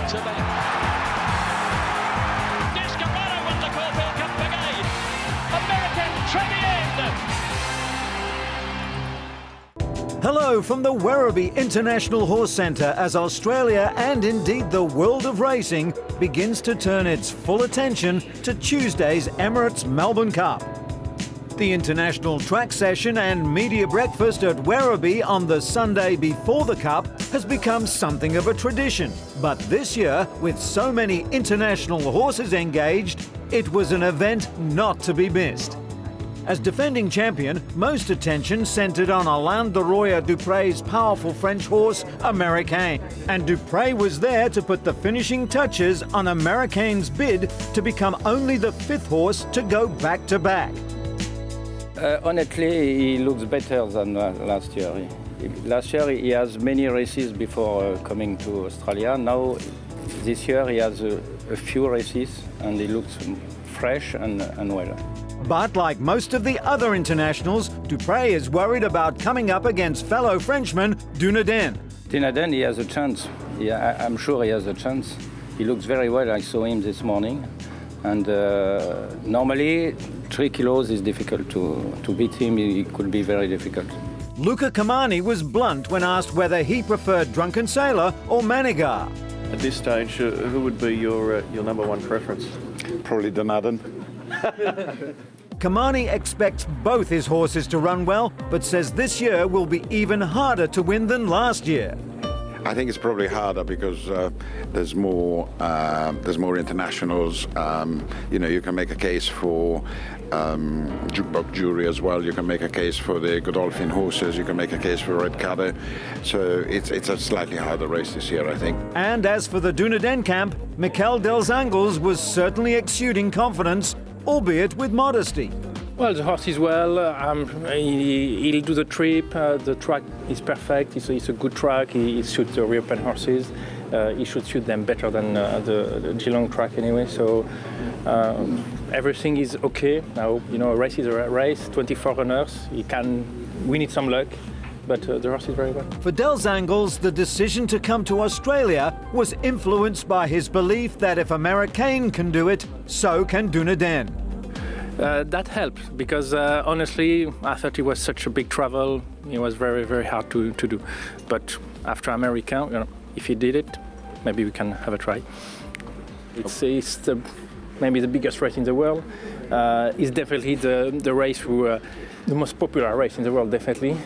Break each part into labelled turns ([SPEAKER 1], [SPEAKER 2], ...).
[SPEAKER 1] to the... Descarado won the Caulfield Cup again. American Trevian.
[SPEAKER 2] Hello from the Werribee International Horse Centre as Australia and indeed the world of racing begins to turn its full attention to Tuesday's Emirates Melbourne Cup. The international track session and media breakfast at Werribee on the Sunday before the Cup has become something of a tradition. But this year, with so many international horses engaged, it was an event not to be missed. As defending champion, most attention centred on Alain de Royer-Dupre's powerful French horse, Americain. And Dupre was there to put the finishing touches on Americain's bid to become only the 5th horse to go back-to-back.
[SPEAKER 3] Honestly, he looks better than last year. Last year he has many races before coming to Australia. Now, this year he has a few races and he looks fresh and well.
[SPEAKER 2] But like most of the other internationals, Dupre is worried about coming up against fellow Frenchman Dunedain.
[SPEAKER 3] Dunedain, he has a chance. Yeah, I'm sure he has a chance. He looks very well. I saw him this morning. And normally, 3 kilos is difficult to beat him. It could be very difficult.
[SPEAKER 2] Luca Kamani was blunt when asked whether he preferred Drunken Sailor or Manigar.
[SPEAKER 4] At this stage, who would be your number one preference?
[SPEAKER 5] Probably Dunedain.
[SPEAKER 2] Kamani expects both his horses to run well, but says this year will be even harder to win than last year.
[SPEAKER 5] I think it's probably harder because there's more internationals. You know, you can make a case for Jukebox Jury as well. You can make a case for the Godolphin horses. You can make a case for Red Caddo. So it's a slightly harder race this year, I think.
[SPEAKER 2] And as for the Dunedain camp, Mikel Dels Angles was certainly exuding confidence, albeit with modesty.
[SPEAKER 6] Well, the horse is well. He'll do the trip. The track is perfect. It's a good track. He suits the European horses. He should suit them better than the Geelong track anyway. So everything is okay. Now, you know, a race is a race. 24 runners. We need some luck. But the horse is very well.
[SPEAKER 2] For Dels Angles, the decision to come to Australia was influenced by his belief that if Americain can do it, so can Dunedain.
[SPEAKER 6] That helped because honestly, I thought it was such a big travel. It was very, very hard to do. But after America, you know, if he did it, maybe we can have a try. It's maybe the biggest race in the world. It's definitely the race the most popular race in the world, definitely.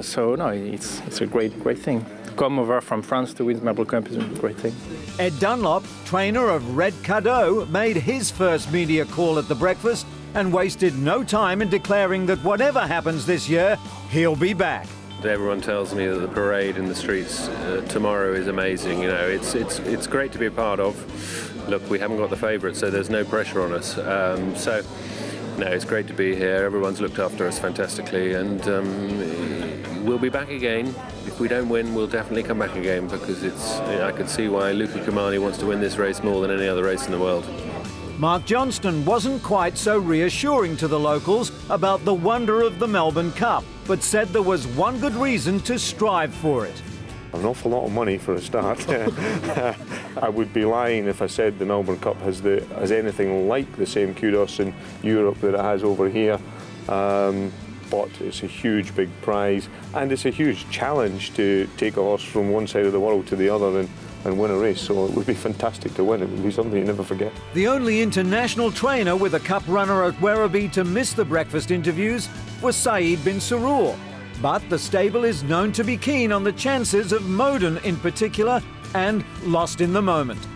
[SPEAKER 6] So no, it's a great thing. Come over from France to win Melbourne Cup is a great thing.
[SPEAKER 2] Ed Dunlop, trainer of Red Caddo, made his first media call at the breakfast and wasted no time in declaring that whatever happens this year, he'll be back.
[SPEAKER 7] Everyone tells me that the parade in the streets tomorrow is amazing. You know, it's great to be a part of. Look, we haven't got the favourites, so there's no pressure on us. So, no, it's great to be here. Everyone's looked after us fantastically, and we'll be back again. If we don't win, we'll definitely come back again because I can see why Luca Kamani wants to win this race more than any other race in the world.
[SPEAKER 2] Mark Johnston wasn't quite so reassuring to the locals about the wonder of the Melbourne Cup, but said there was one good reason to strive for it.
[SPEAKER 4] An awful lot of money for a start. I would be lying if I said the Melbourne Cup has anything like the same kudos in Europe that it has over here. But it's a huge big prize and it's a huge challenge to take a horse from one side of the world to the other and win a race, so it would be fantastic to win. It would be something you never forget.
[SPEAKER 2] The only international trainer with a cup runner at Werribee to miss the breakfast interviews was Saeed bin Suroor. But the stable is known to be keen on the chances of Moden in particular and lost in the moment.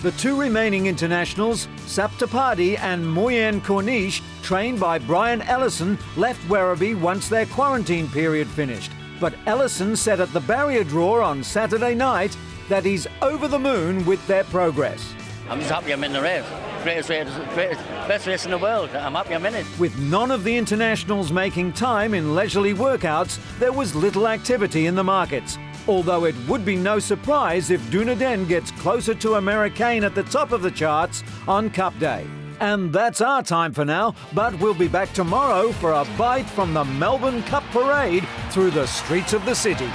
[SPEAKER 2] The two remaining internationals, Saptapadi and Moyen Corniche, trained by Brian Ellison, left Werribee once their quarantine period finished. But Ellison said at the barrier draw on Saturday night that he's over the moon with their progress.
[SPEAKER 8] I'm just happy I'm in the race. Best race in the world. I'm happy I'm in it.
[SPEAKER 2] With none of the internationals making time in leisurely workouts, there was little activity in the markets. Although it would be no surprise if Dunedain gets closer to Americain at the top of the charts on Cup Day. And that's our time for now, but we'll be back tomorrow for a bite from the Melbourne Cup Parade through the streets of the city.